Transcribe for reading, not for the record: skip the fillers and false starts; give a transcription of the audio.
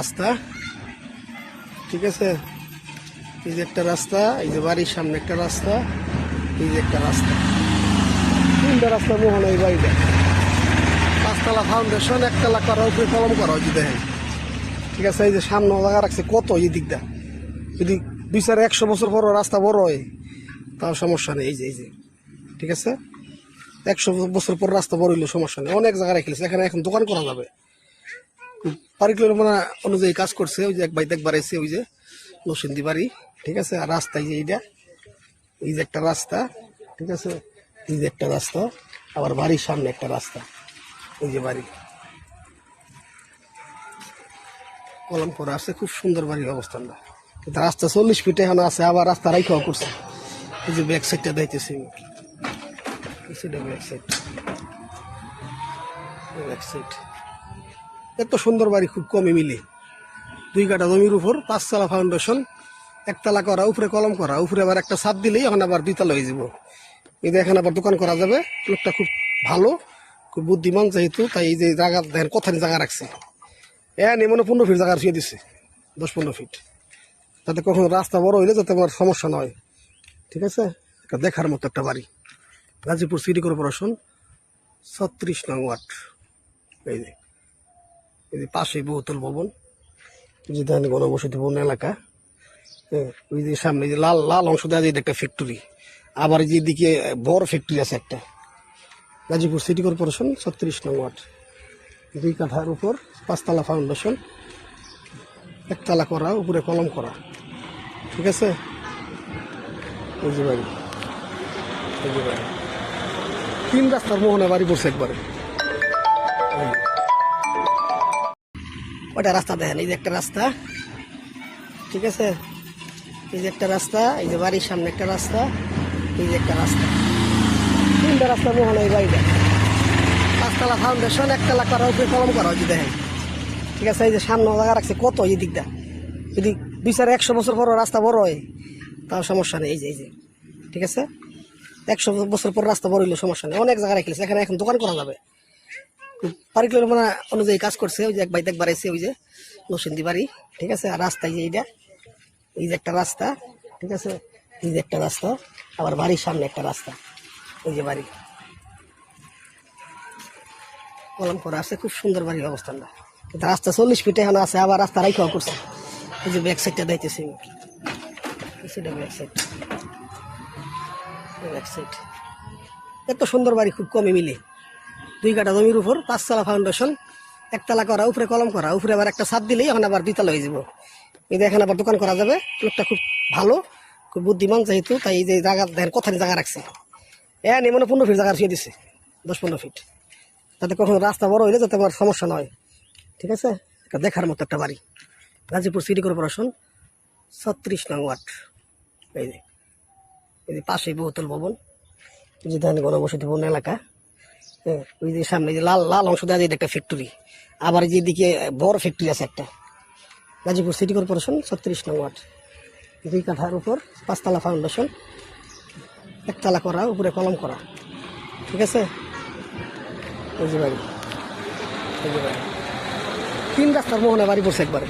রাস্তা, ঠিক আছে। এই যে একটা রাস্তা, এই যে বাড়ির সামনে একটা রাস্তা, এই যে একটা রাস্তা, তিনটা রাস্তা মোহন এই বাড়িটা। 5 তলা ফাউন্ডেশন, 1 তলা করা, উপরে কলম করা হয়েছে দেখেন, ঠিক আছে। এই যে সামনে জায়গা রাখছে কত, এই দিকটা যদি 200-100 বছর পর রাস্তা বড় হয় তাও সমস্যা নেই। এই যে ঠিক আছে, 100 বছর পর রাস্তা বড় হইলে সমস্যা নেই। অনেক জায়গা রেখেছে, এখানে এখন দোকান করা যাবে। পরিকল্পনা অনুযায়ী কাজ করছে। ওই যে এক বাড়িতে একবার এসে, ওই যে নসিন্দি বাড়ি, ঠিক আছে। আর রাস্তা এই যে এইটা, এই যে একটা রাস্তা, ঠিক আছে। এই যে একটা রাস্তা, আবার বাড়ির সামনে একটা রাস্তা, এই যে বাড়ি কলম করা আছে। খুব সুন্দর বাড়ির অবস্থানটা, কিন্তু রাস্তা 40 ফিট এখন আছে, আবার রাস্তা রাইখাও করছে। এই যে ব্যাক সাইডটা দেখতেছি, ব্যাক সাইড, ব্যাক সাইড। এত সুন্দর বাড়ি খুব কমই মিলে। 2 কাঠা জমির উপর 5 তলা ফাউন্ডেশন, 1 তলা করা, উপরে কলম করা, উপরে আবার একটা ছাদ দিলেই এখন আবার 2 তলা হয়ে যাব। এই এখানে আবার দোকান করা যাবে। লোকটা খুব ভালো, খুব বুদ্ধিমান যেহেতু, তাই এই যে জায়গা দেখেন কোথায় জায়গা রাখছে। মনে 15 ফিট জায়গা শুয়ে দিচ্ছে, 10-15 ফিট, যাতে কখনো রাস্তা বড় হইলে যাতে আমার সমস্যা নয়, ঠিক আছে। দেখার মতো একটা বাড়ি, গাজীপুর সিটি কর্পোরেশন, 36 নং ওয়ার্ড। এই যে পাশেই বহুতল ভবন, যে ধান গণবসতি ভবন এলাকা। ওই যে সামনে যে লাল লাল অংশ দেওয়া যায় একটা ফ্যাক্টরি, আবার যেদিকে বড় ফ্যাক্টরি আছে একটা। গাজীপুর সিটি কর্পোরেশন, 36 নং ওয়ার্ড। 2 কাঠার উপর 5 তলা ফাউন্ডেশন, 1 তলা করা, উপরে কলম করা, ঠিক আছে। এই যে বাড়ি, এই যে বাড়ি 3 রাস্তার মোহনে বাড়ি পড়ছে একবারে। ওটা রাস্তা দেখেন, এই যে একটা রাস্তা, ঠিক আছে। এই যে একটা রাস্তা, এই যে বাড়ির সামনে একটা রাস্তা, এই যে একটা রাস্তা, 3টা রাস্তা মোহন এই বাড়িটা। 5 তলা ফাউন্ডেশন, 1 তলা করা, উপরে কলম করা হয়েছে দেখেন, ঠিক আছে। এই যে সামনে জায়গা রাখছে কত, এই দিকটা যদি 200-100 বছর পর রাস্তা বড় হয় তাও সমস্যা নেই। এই যে ঠিক আছে, 100 বছর পর রাস্তা বড় হইলে সমস্যা নেই। অনেক জায়গা রেখেছে, এখানে এখন দোকান করা যাবে। পরিকল্পনা অনুযায়ী কাজ করছে। ওই যে এক বাড়িতে একবার এসে, ওই যে নসিন্দি বাড়ি, ঠিক আছে। আর রাস্তা এই যে এইটা, এই যে একটা রাস্তা, ঠিক আছে। এই যে একটা রাস্তা, আবার বাড়ির সামনে একটা রাস্তা, এই যে বাড়ি কলম করা আছে। খুব সুন্দর বাড়ির অবস্থানটা, কিন্তু রাস্তা 40 ফিট এখন আছে, আবার রাস্তা রাইখাও করছে। এই যে ব্যাক সাইডটা দেখতেছি, ব্যাক সাইড, ব্যাক সাইড। এত সুন্দর বাড়ি খুব কমই মিলে। 2 কাঠা জমির উপর 5 তলা ফাউন্ডেশন, 1 তলা করা, উপরে কলম করা, উপরে আবার একটা ছাদ দিলেই এখন আবার 2 তলা হয়ে যাব। এই যে এখানে আবার দোকান করা যাবে। লোকটা খুব ভালো, খুব বুদ্ধিমান যেহেতু, তাই এই যে জায়গা দেখেন কোথায় জায়গা রাখছে। মনে 15 ফিট জায়গা শুয়ে দিচ্ছে, 10-15 ফিট, যাতে কখনো রাস্তা বড় হইলে যাতে আমার সমস্যা নয়, ঠিক আছে। দেখার মতো একটা বাড়ি, গাজীপুর সিটি কর্পোরেশন, 36 নং ওয়ার্ড। এই যে পাশেই বহুতল ভবন, যে ধান গণবসতি ভবন এলাকা। ওই যে সামনে যে লাল লাল অংশ দেওয়া যায় একটা ফ্যাক্টরি, আবার যেদিকে বড় ফ্যাক্টরি আছে একটা। গাজীপুর সিটি কর্পোরেশন, 36 নং ওয়ার্ড। 2 কাঠার উপর 5 তলা ফাউন্ডেশন, 1 তলা করা, উপরে কলম করা, ঠিক আছে। এই যে বাড়ি, এই যে বাড়ি 3 রাস্তার মোহনে বাড়ি পড়ছে একবারে।